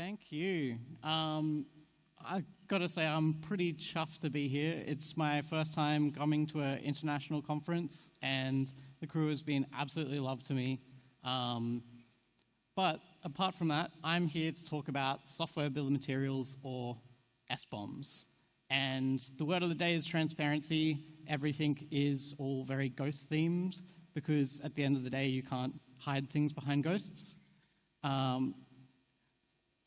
Thank you. I've got to say I'm pretty chuffed to be here. It's my first time coming to an international conference, and the crew has been absolutely love to me. But apart from that, I'm here to talk about software bill of materials, or SBOMs. And the word of the day is transparency. Everything is all very ghost themed, because at the end of the day, you can't hide things behind ghosts.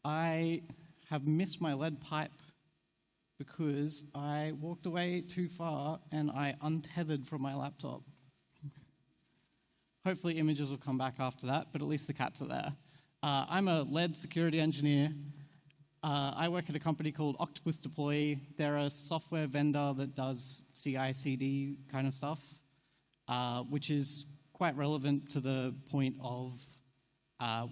I have missed my lead pipe because I walked away too far and I untethered from my laptop. Hopefully images will come back after that, but at least the cats are there. I'm a lead security engineer. I work at a company called Octopus Deploy. They're a software vendor that does CI/CD kind of stuff, which is quite relevant to the point of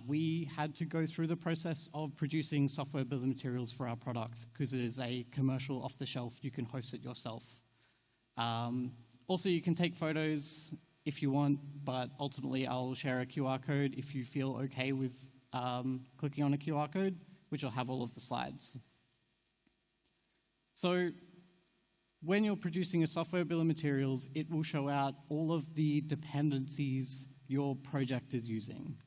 we had to go through the process of producing software bill of materials for our product because it is a commercial off-the-shelf. You can host it yourself. Also, you can take photos if you want, but ultimately I'll share a QR code if you feel okay with clicking on a QR code, which will have all of the slides. So when you're producing a software bill of materials, it will show out all of the dependencies your project is using.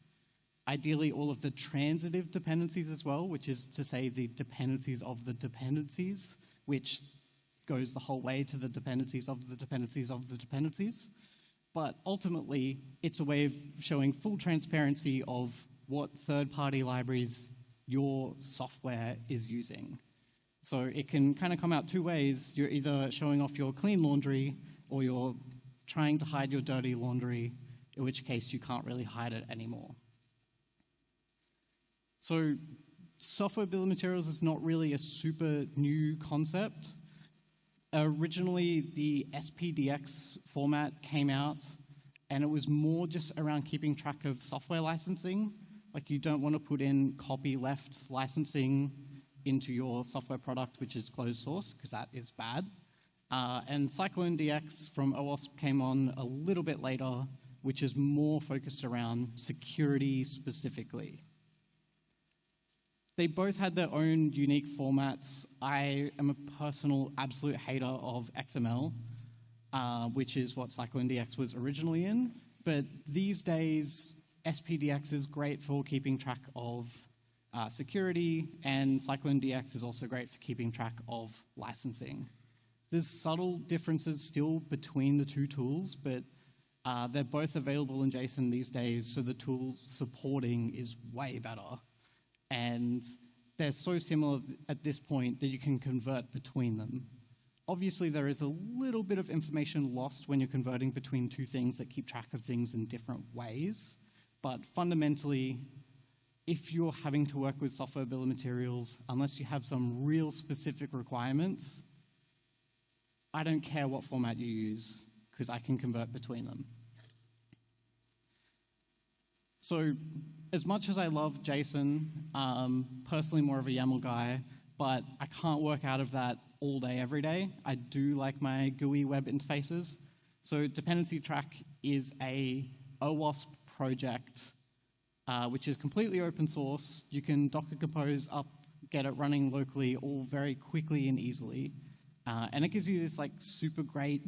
Ideally, all of the transitive dependencies as well, which is to say the dependencies of the dependencies, which goes the whole way to the dependencies of the dependencies of the dependencies. But ultimately, it's a way of showing full transparency of what third-party libraries your software is using. So it can kind of come out two ways. You're either showing off your clean laundry, or you're trying to hide your dirty laundry, in which case you can't really hide it anymore. So software bill of materials is not really a super new concept. Originally, the SPDX format came out, and it was more just around keeping track of software licensing. Like, you don't want to put in copyleft licensing into your software product, which is closed source, because that is bad. And CycloneDX from OWASP came on a little bit later, which is more focused around security specifically. They both had their own unique formats. I am a personal absolute hater of XML, which is what CycloneDX was originally in. But these days, SPDX is great for keeping track of security, and CycloneDX is also great for keeping track of licensing. There's subtle differences still between the two tools, but they're both available in JSON these days, so the tool supporting is way better. And they're so similar at this point that you can convert between them. Obviously, there is a little bit of information lost when you're converting between two things that keep track of things in different ways. But fundamentally, if you're having to work with software bill of materials, unless you have some real specific requirements, I don't care what format you use, because I can convert between them. So as much as I love JSON, personally more of a YAML guy, but I can't work out of that all day, every day. I do like my GUI web interfaces. So Dependency Track is a OWASP project, which is completely open source. You can Docker compose up, get it running locally, all very quickly and easily. And it gives you this like super great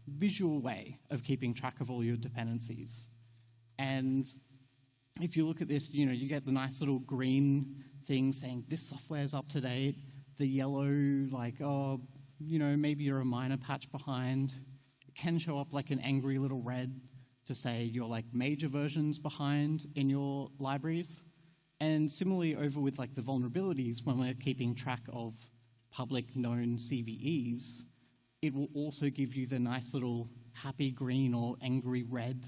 visual way of keeping track of all your dependencies. And if you look at this, you get the nice little green thing saying this software is up to date. The yellow, like, oh, maybe you're a minor patch behind. It can show up like an angry little red to say you're like major versions behind in your libraries. And similarly over with like the vulnerabilities, when we're keeping track of public known CVEs, it will also give you the nice little happy green or angry red,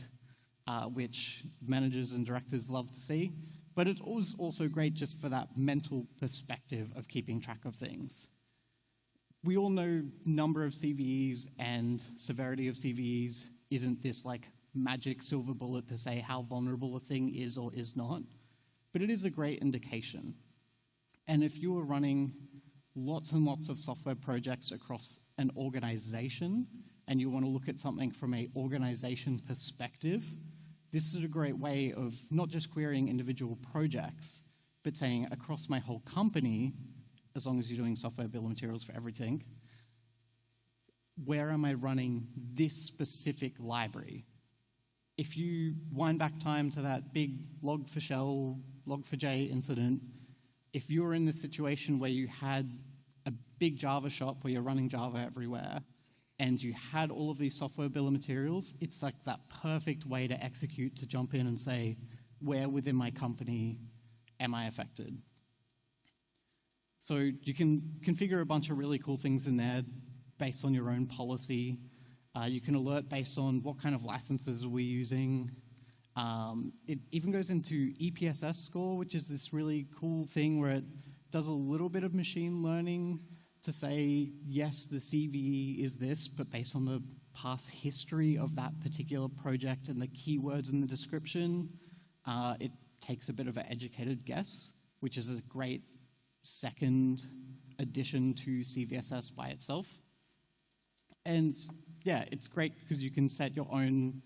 which managers and directors love to see. But it was also great just for that mental perspective of keeping track of things. We all know number of CVEs and severity of CVEs isn't this like magic silver bullet to say how vulnerable a thing is or is not, but it is a great indication. And if you are running lots and lots of software projects across an organization and you want to look at something from an organization perspective, this is a great way of not just querying individual projects, but saying across my whole company, as long as you're doing software bill of materials for everything, where am I running this specific library? If you wind back time to that big log4shell, log4j incident, if you were in this situation where you had a big Java shop where you're running Java everywhere, and you had all of these software bill of materials, it's like that perfect way to execute, to jump in and say, where within my company am I affected? So you can configure a bunch of really cool things in there based on your own policy. You can alert based on what kind of licenses are we using. It even goes into EPSS score, which is this really cool thing where it does a little bit of machine learning to say, yes, the CVE is this, but based on the past history of that particular project and the keywords in the description, it takes a bit of an educated guess, which is a great second addition to CVSS by itself. And yeah, it's great because you can set your own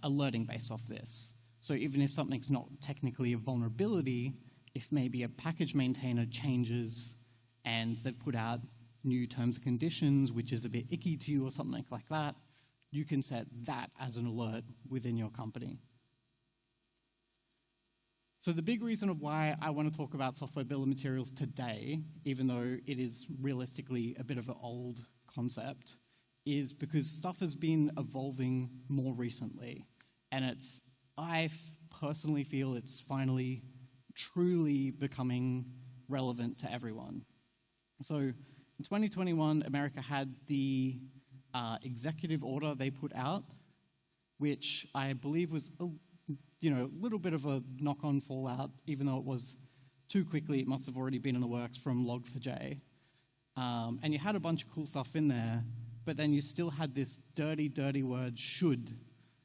alerting based off this. So even if something's not technically a vulnerability, if maybe a package maintainer changes and they've put out new terms and conditions, which is a bit icky to you or something like that, you can set that as an alert within your company. So the big reason of why I want to talk about software bill of materials today, even though it is realistically a bit of an old concept, is because stuff has been evolving more recently. And I personally feel it's finally truly becoming relevant to everyone. So in 2021, America had the executive order they put out, which I believe was a little bit of a knock-on fallout, even though it was too quickly. It must have already been in the works from log4j. And you had a bunch of cool stuff in there, but then you still had this dirty, dirty word, should.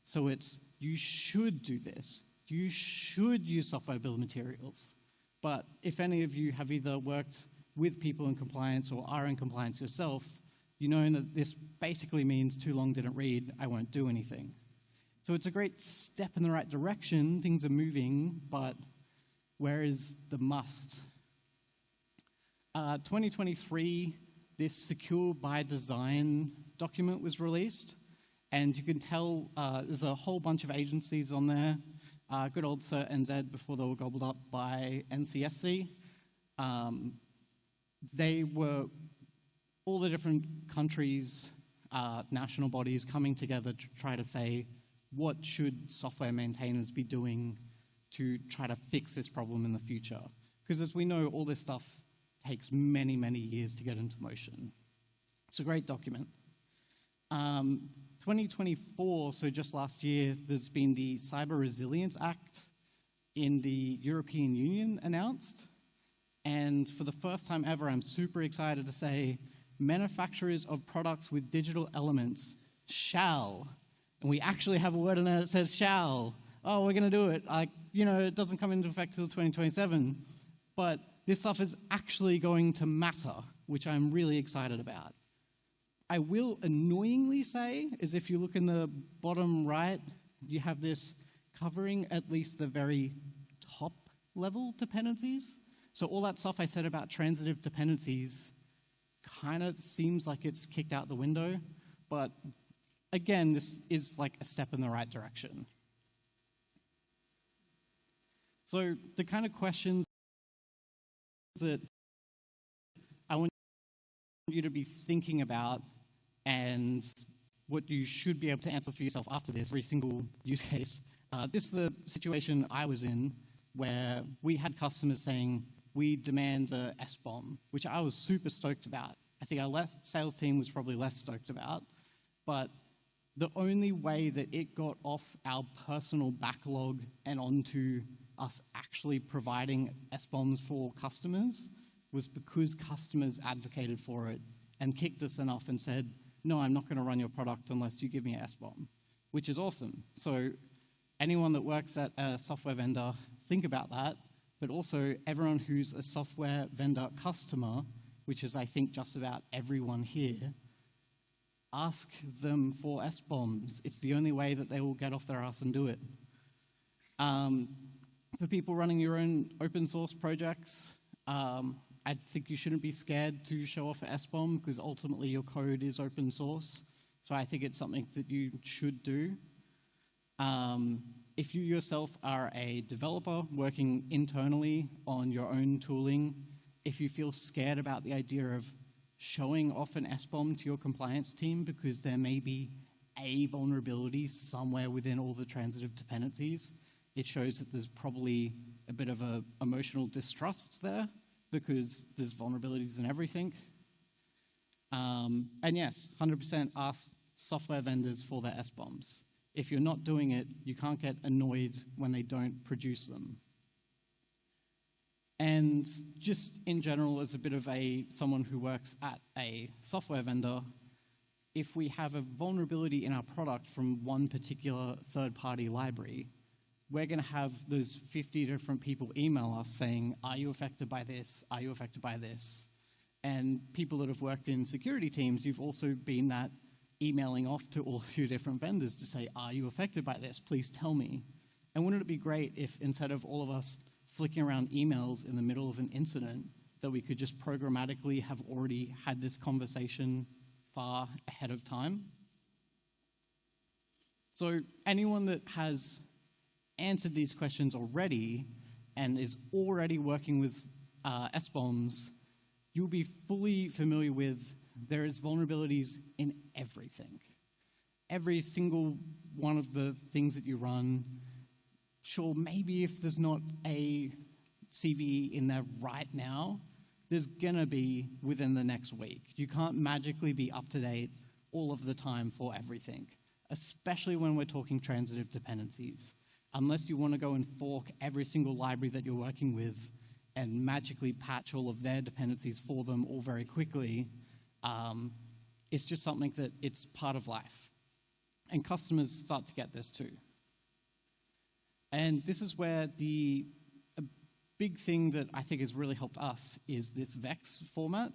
So it's, you should do this. You should use software bill of materials. But if any of you have either worked with people in compliance or are in compliance yourself, you know that this basically means too long didn't read, I won't do anything. So it's a great step in the right direction, things are moving, but where is the must? 2023, this Secure by Design document was released, and you can tell there's a whole bunch of agencies on there. Good old CERT NZ before they were gobbled up by NCSC. They were all the different countries, national bodies coming together to try to say, what should software maintainers be doing to try to fix this problem in the future? Because as we know, all this stuff takes many, many years to get into motion. It's a great document. 2024, so just last year, there's been the Cyber Resilience Act in the European Union announced. And for the first time ever, I'm super excited to say, manufacturers of products with digital elements shall, and we actually have a word in there that says shall. Oh, we're going to do it. It doesn't come into effect until 2027, but this stuff is actually going to matter, which I'm really excited about. I will annoyingly say, is if you look in the bottom right, you have this covering at least the very top level dependencies. So all that stuff I said about transitive dependencies kind of seems like it's kicked out the window, but again, this is like a step in the right direction. So the kind of questions that I want you to be thinking about and what you should be able to answer for yourself after this, every single use case. This is the situation I was in where we had customers saying, we demand a SBOM, which I was super stoked about. I think our sales team was probably less stoked about, but the only way that it got off our personal backlog and onto us actually providing SBOMs for customers was because customers advocated for it and kicked us enough and said, no, I'm not going to run your product unless you give me an SBOM, which is awesome. So anyone that works at a software vendor, think about that, but also everyone who's a software vendor customer, which is, I think, just about everyone here, ask them for SBOMs. It's the only way that they will get off their ass and do it. For people running your own open source projects, I think you shouldn't be scared to show off an SBOM because ultimately your code is open source. So I think it's something that you should do. If you yourself are a developer working internally on your own tooling, if you feel scared about the idea of showing off an SBOM to your compliance team because there may be a vulnerability somewhere within all the transitive dependencies, it shows that there's probably a bit of an emotional distrust there because there's vulnerabilities in everything. And yes, 100% ask software vendors for their SBOMs. If you're not doing it, you can't get annoyed when they don't produce them. And just in general, as a bit of someone who works at a software vendor, if we have a vulnerability in our product from one particular third-party library, we're going to have those 50 different people email us saying, are you affected by this? Are you affected by this? And people that have worked in security teams, you've also been that emailing off to all of your different vendors to say, are you affected by this? Please tell me. And wouldn't it be great if instead of all of us flicking around emails in the middle of an incident, that we could just programmatically have already had this conversation far ahead of time? So anyone that has answered these questions already and is already working with SBOMs, you'll be fully familiar with there is vulnerabilities in everything. Every single one of the things that you run, sure, maybe if there's not a CVE in there right now, there's gonna be within the next week. You can't magically be up to date all of the time for everything, especially when we're talking transitive dependencies. Unless you want to go and fork every single library that you're working with and magically patch all of their dependencies for them all very quickly, it's just something that it's part of life. And customers start to get this too. And this is where a big thing that I think has really helped us is this VEX format.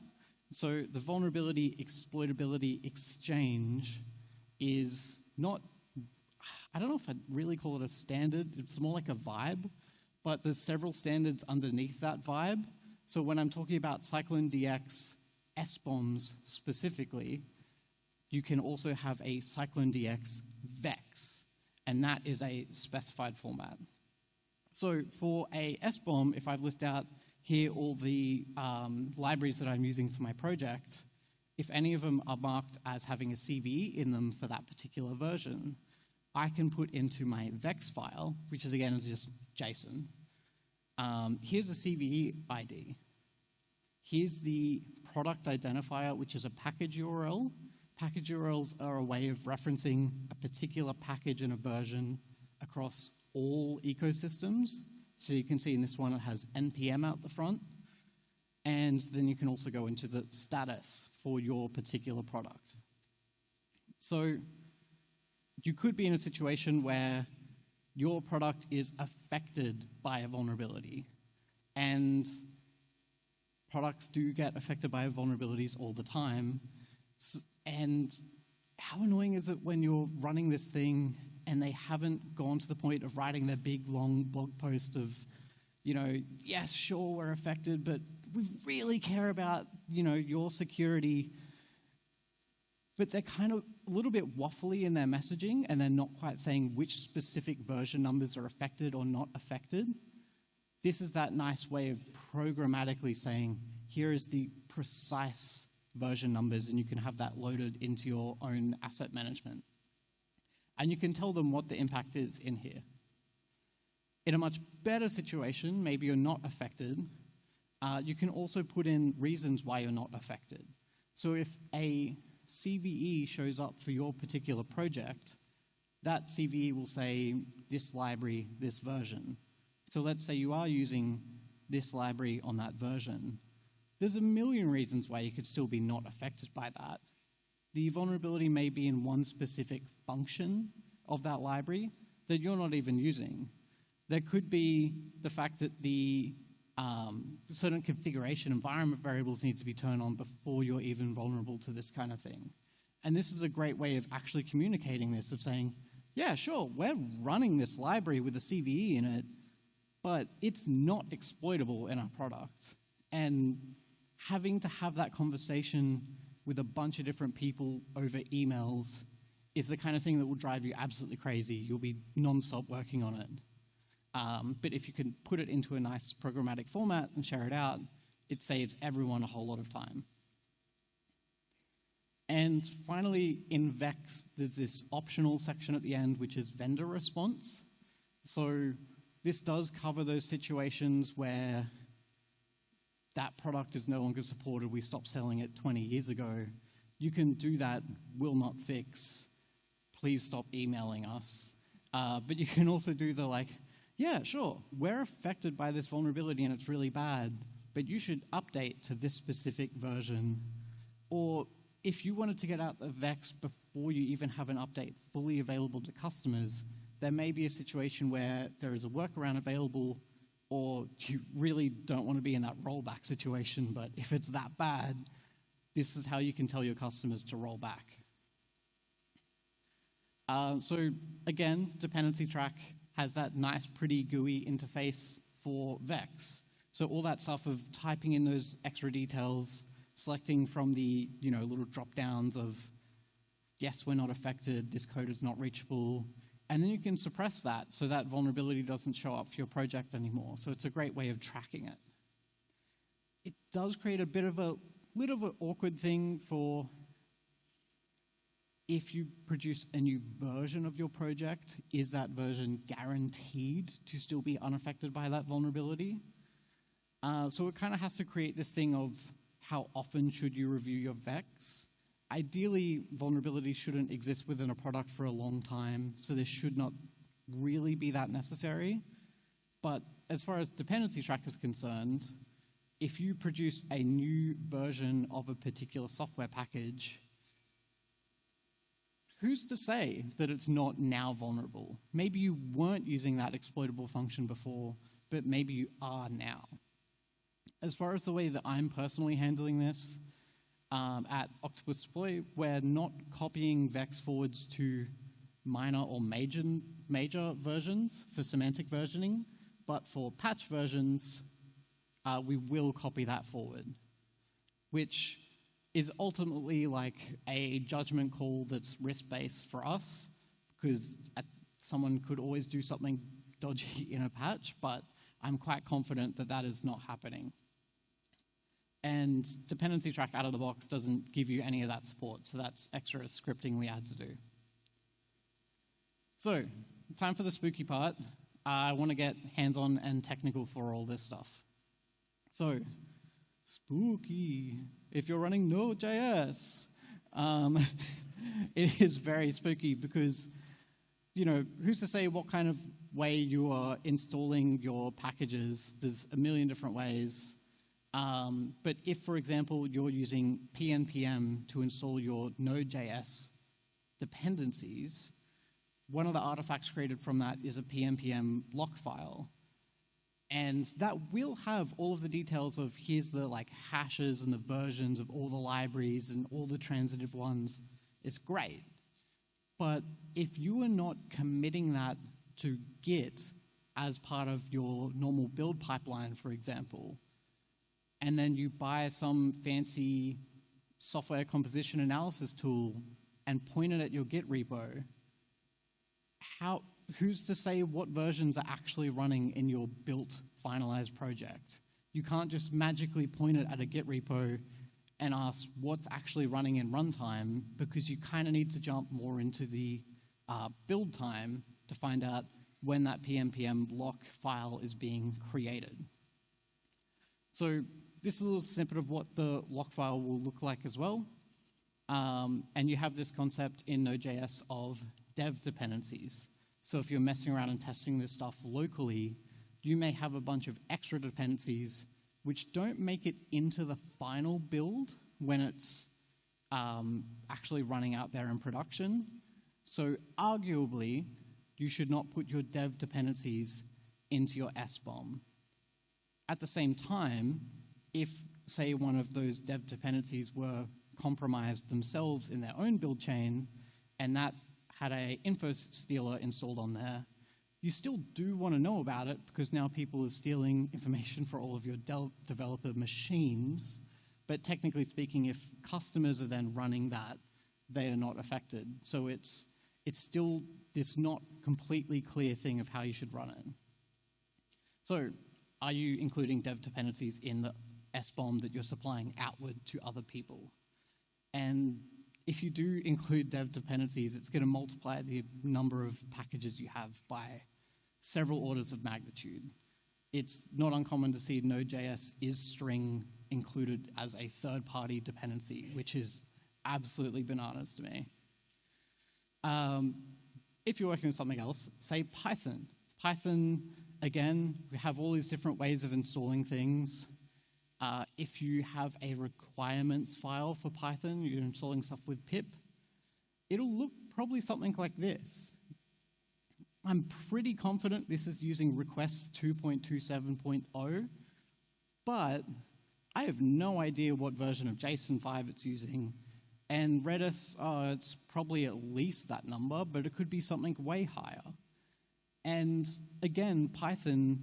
So the Vulnerability Exploitability Exchange is not, I don't know if I'd really call it a standard, it's more like a vibe, but there's several standards underneath that vibe. So when I'm talking about CycloneDX SBOMs specifically, you can also have a CycloneDX VEX, and that is a specified format. So for a SBOM, if I've listed out here all the libraries that I'm using for my project, if any of them are marked as having a CVE in them for that particular version, I can put into my VEX file, which is again just JSON. Here's a CVE ID. Here's the product identifier, which is a package URL. Package URLs are a way of referencing a particular package and a version across all ecosystems. So you can see in this one it has NPM out the front. And then you can also go into the status for your particular product. So you could be in a situation where your product is affected by a vulnerability. And products do get affected by vulnerabilities all the time. And how annoying is it when you're running this thing and they haven't gone to the point of writing their big, long blog post of, yes, sure, we're affected, but we really care about, your security. But they're kind of a little bit waffly in their messaging, and they're not quite saying which specific version numbers are affected or not affected. This is that nice way of programmatically saying, here is the precise version numbers, and you can have that loaded into your own asset management. And you can tell them what the impact is in here. In a much better situation, maybe you're not affected, you can also put in reasons why you're not affected. So if a CVE shows up for your particular project, that CVE will say this library, this version. So let's say you are using this library on that version. There's a million reasons why you could still be not affected by that. The vulnerability may be in one specific function of that library that you're not even using. There could be the fact that the certain configuration environment variables need to be turned on before you're even vulnerable to this kind of thing. And this is a great way of actually communicating this, of saying, yeah, sure, we're running this library with a CVE in it, but it's not exploitable in our product. And having to have that conversation with a bunch of different people over emails is the kind of thing that will drive you absolutely crazy. You'll be non-stop working on it. But if you can put it into a nice programmatic format and share it out, it saves everyone a whole lot of time. And finally, in Vex, there's this optional section at the end, which is vendor response. So this does cover those situations where that product is no longer supported, we stopped selling it 20 years ago. You can do that, will not fix, please stop emailing us. But you can also do the like, yeah, sure, we're affected by this vulnerability and it's really bad, but you should update to this specific version. Or if you wanted to get out of Vex before you even have an update fully available to customers, there may be a situation where there is a workaround available, or you really don't want to be in that rollback situation, but if it's that bad, this is how you can tell your customers to roll back. So again, Dependency Track has that nice, pretty GUI interface for Vex. So all that stuff of typing in those extra details, selecting from the little drop-downs of, yes, we're not affected, this code is not reachable, and then you can suppress that so that vulnerability doesn't show up for your project anymore. So it's a great way of tracking it. It does create a bit of an awkward thing for if you produce a new version of your project, is that version guaranteed to still be unaffected by that vulnerability? So it kind of has to create this thing of how often should you review your Vex? Ideally, vulnerability shouldn't exist within a product for a long time, so this should not really be that necessary. But as far as Dependency Track is concerned, if you produce a new version of a particular software package, who's to say that it's not now vulnerable? Maybe you weren't using that exploitable function before, but maybe you are now. As far as the way that I'm personally handling this, at Octopus Deploy, we're not copying Vex forwards to minor or major versions for semantic versioning, but for patch versions, we will copy that forward, which is ultimately like a judgment call that's risk-based for us, because someone could always do something dodgy in a patch, but I'm quite confident that that is not happening. And Dependency Track out of the box doesn't give you any of that support, so that's extra scripting we had to do. So, time for the spooky part. I want to get hands-on and technical for all this stuff. So, spooky. If you're running Node.js, it is very spooky because, who's to say what kind of way you are installing your packages? There's a million different ways. But if, for example, you're using pnpm to install your Node.js dependencies, one of the artifacts created from that is a pnpm lock file. And that will have all of the details of here's the hashes and the versions of all the libraries and all the transitive ones. It's great. But if you are not committing that to Git as part of your normal build pipeline, for example, and then you buy some fancy software composition analysis tool and point it at your Git repo, who's to say what versions are actually running in your built, finalized project? You can't just magically point it at a Git repo and ask what's actually running in runtime, because you kind of need to jump more into the build time to find out when that pnpm lock file is being created. So this is a little snippet of what the lock file will look like as well. And you have this concept in Node.js of dev dependencies. So if you're messing around and testing this stuff locally, you may have a bunch of extra dependencies which don't make it into the final build when it's actually running out there in production. So arguably, you should not put your dev dependencies into your SBOM. At the same time, if, say, one of those dev dependencies were compromised themselves in their own build chain, and that had an info stealer installed on there, you still do want to know about it because now people are stealing information for all of your developer machines. But technically speaking, if customers are then running that, they are not affected. So it's still this not completely clear thing of how you should run it. So are you including dev dependencies in the SBOM that you're supplying outward to other people? And if you do include dev dependencies, it's going to multiply the number of packages you have by several orders of magnitude. It's not uncommon to see Node.js isString included as a third-party dependency, which is absolutely bananas to me. If you're working with something else, say Python. Python, again, we have all these different ways of installing things. If you have a requirements file for Python, you're installing stuff with pip, it'll look probably something like this. I'm pretty confident this is using request 2.27.0, but I have no idea what version of JSON 5 it's using. And Redis, it's probably at least that number, but it could be something way higher. And again, Python,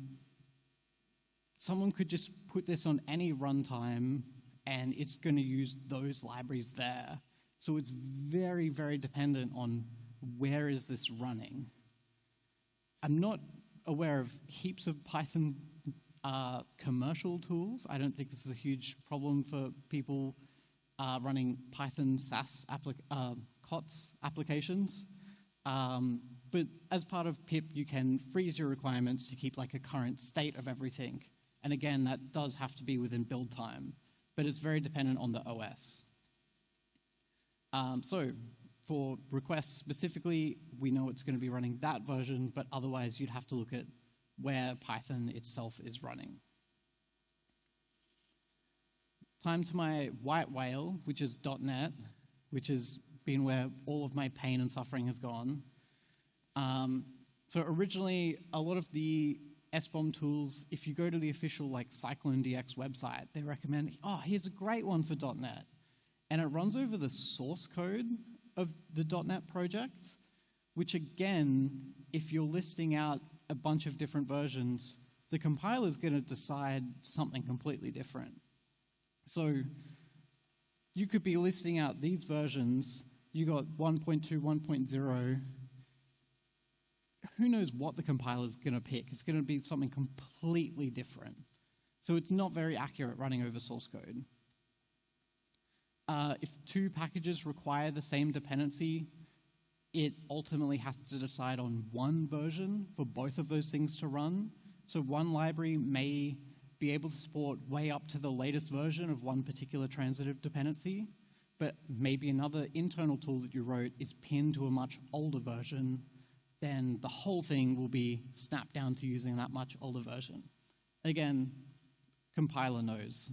someone could just put this on any runtime, and it's going to use those libraries there. So it's very, very dependent on where is this running. I'm not aware of heaps of Python commercial tools. I don't think this is a huge problem for people running Python SaaS COTS applications. But as part of pip, you can freeze your requirements to keep like a current state of everything. And again, that does have to be within build time, but it's very dependent on the OS. So for requests specifically, we know it's going to be running that version, but otherwise you'd have to look at where Python itself is running. Time to my white whale, which is .NET, which has been where all of my pain and suffering has gone. So originally, a lot of the SBOM tools, if you go to the official like CycloneDX website, they recommend, oh, here's a great one for .NET. And it runs over the source code of the .NET project, which again, if you're listing out a bunch of different versions, the compiler is going to decide something completely different. So you could be listing out these versions, you got 1.2, 1.0, who knows what the compiler is going to pick? It's going to be something completely different. So it's not very accurate running over source code. If two packages require the same dependency, it ultimately has to decide on one version for both of those things to run. So one library may be able to support way up to the latest version of one particular transitive dependency, but maybe another internal tool that you wrote is pinned to a much older version, then the whole thing will be snapped down to using that much older version. Again, compiler knows.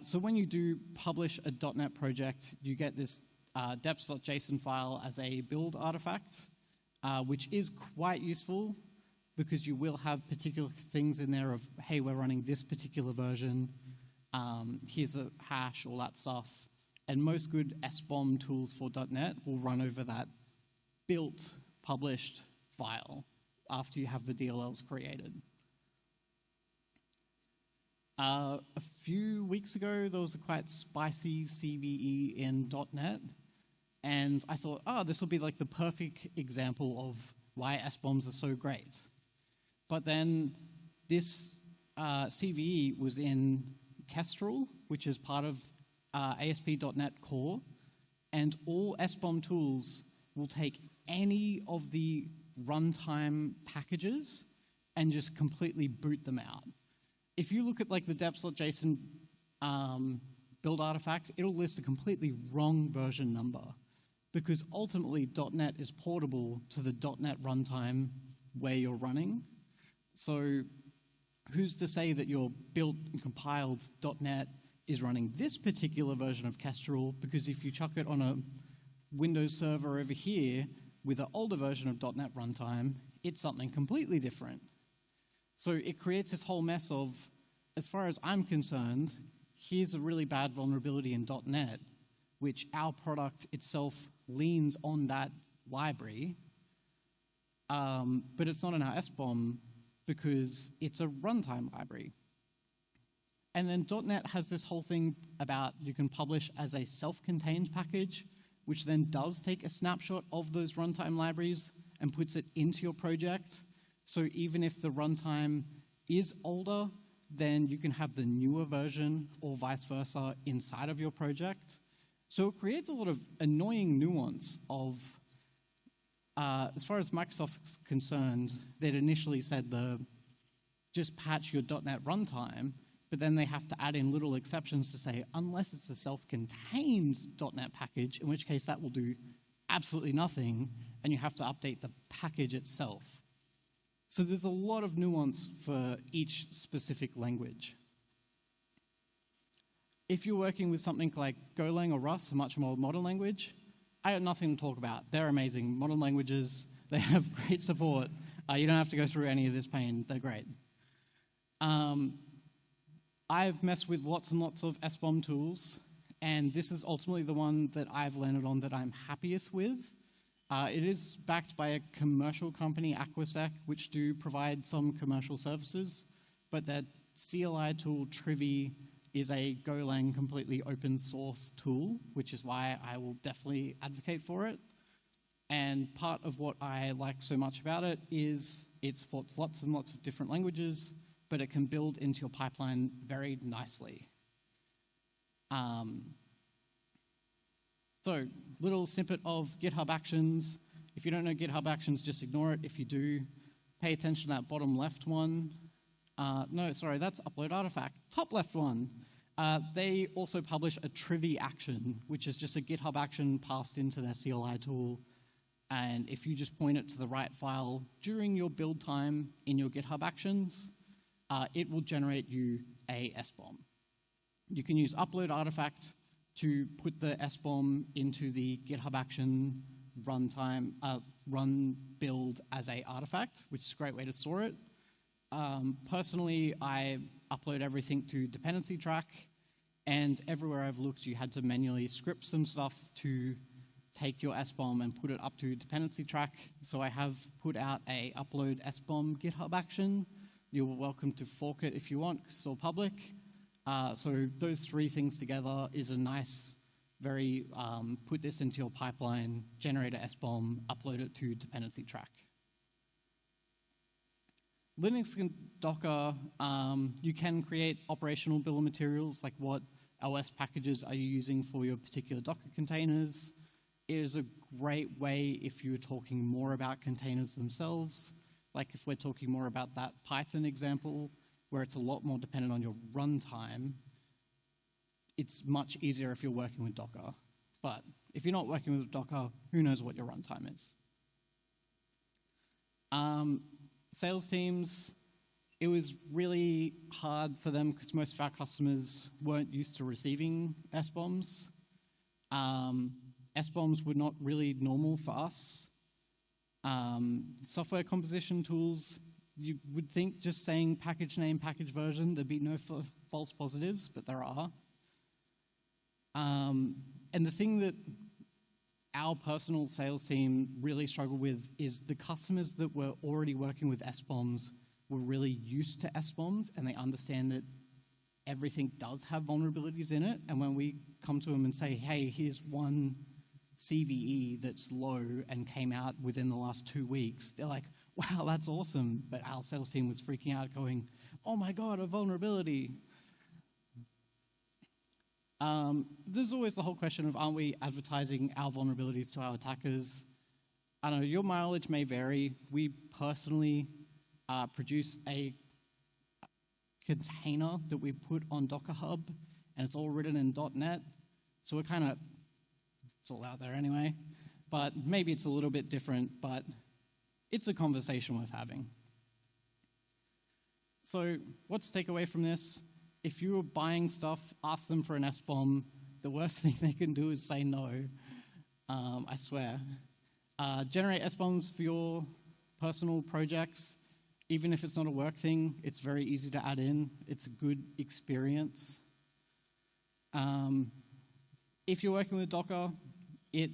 So when you do publish a .NET project, you get this deps.json file as a build artifact, which is quite useful because you will have particular things in there of, hey, we're running this particular version, here's a hash, all that stuff. And most good SBOM tools for .NET will run over that built, published file after you have the DLLs created. A few weeks ago, there was a quite spicy CVE in .NET, and I thought, oh, this will be like the perfect example of why SBOMs are so great. But then this CVE was in Kestrel, which is part of ASP.NET Core, and all SBOM tools will take any of the runtime packages and just completely boot them out. If you look at like the deps.json build artifact, it'll list a completely wrong version number because ultimately .NET is portable to the .NET runtime where you're running. So who's to say that your built and compiled .NET is running this particular version of Kestrel, because if you chuck it on a Windows server over here with an older version of .NET runtime, it's something completely different. So it creates this whole mess of, as far as I'm concerned, here's a really bad vulnerability in .NET, which our product itself leans on that library, but it's not in our SBOM because it's a runtime library. And then .NET has this whole thing about you can publish as a self-contained package, which then does take a snapshot of those runtime libraries and puts it into your project. So even if the runtime is older, then you can have the newer version or vice versa inside of your project. So it creates a lot of annoying nuance of, as far as Microsoft's concerned, they'd initially said just patch your .NET runtime, but then they have to add in little exceptions to say, unless it's a self-contained .NET package, in which case that will do absolutely nothing, and you have to update the package itself. So there's a lot of nuance for each specific language. If you're working with something like Golang or Rust, a much more modern language, I have nothing to talk about. They're amazing. Modern languages, they have great support. You don't have to go through any of this pain. They're great. I've messed with lots and lots of SBOM tools, and this is ultimately the one that I've landed on that I'm happiest with. It is backed by a commercial company, Aquasec, which do provide some commercial services, but their CLI tool, Trivy, is a Golang completely open source tool, which is why I will definitely advocate for it. And part of what I like so much about it is it supports lots and lots of different languages, but it can build into your pipeline very nicely. So, little snippet of GitHub Actions. If you don't know GitHub Actions, just ignore it. If you do, pay attention to that bottom left one. No, sorry, that's Upload Artifact. Top left one. They also publish a Trivy action, which is just a GitHub action passed into their CLI tool. And if you just point it to the right file during your build time in your GitHub Actions, it will generate you a SBOM. You can use Upload Artifact to put the SBOM into the GitHub action runtime, run build as a artifact, which is a great way to store it. Personally, I upload everything to dependency track, and everywhere I've looked, you had to manually script some stuff to take your SBOM and put it up to dependency track. So I have put out a upload SBOM GitHub action. You're welcome to fork it if you want, because it's all public. So those three things together is a nice, very put this into your pipeline, generate a SBOM, upload it to dependency track. Linux and Docker, you can create operational bill of materials, like what OS packages are you using for your particular Docker containers. It is a great way if you're talking more about containers themselves. Like if we're talking more about that Python example, where it's a lot more dependent on your runtime, it's much easier if you're working with Docker. But if you're not working with Docker, who knows what your runtime is. Sales teams, it was really hard for them because most of our customers weren't used to receiving SBOMs. SBOMs were not really normal for us. Software composition tools, you would think just saying package name, package version, there'd be no false positives, but there are. And the thing that our personal sales team really struggled with is the customers that were already working with SBOMs were really used to SBOMs, and they understand that everything does have vulnerabilities in it. And when we come to them and say, hey, here's one CVE that's low and came out within the last 2 weeks, they're like, wow, that's awesome. But our sales team was freaking out going, oh my God, a vulnerability. There's always the whole question of, aren't we advertising our vulnerabilities to our attackers? I don't know, your mileage may vary. We personally produce a container that we put on Docker Hub, and it's all written in .NET. So we're kind of, it's all out there anyway. But maybe it's a little bit different, but it's a conversation worth having. So what's the takeaway from this? If you're buying stuff, ask them for an SBOM. The worst thing they can do is say no, I swear. Generate SBOMs for your personal projects. Even if it's not a work thing, it's very easy to add in. It's a good experience. If you're working with Docker, it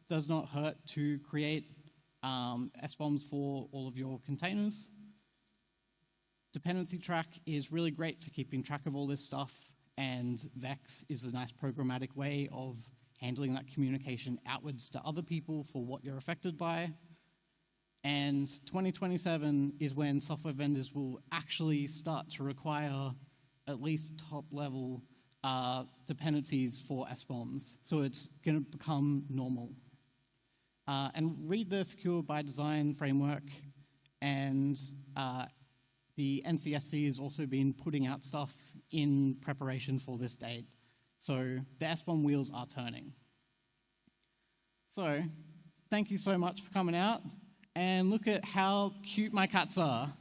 does not hurt to create SBOMs for all of your containers. Dependency track is really great for keeping track of all this stuff, and Vex is a nice programmatic way of handling that communication outwards to other people for what you're affected by. And 2027 is when software vendors will actually start to require at least top-level dependencies for SBOMs. So it's going to become normal. And read the Secure by Design framework, and the NCSC has also been putting out stuff in preparation for this date. So the SBOM wheels are turning. So thank you so much for coming out, and look at how cute my cats are.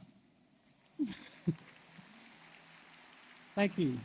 Thank you.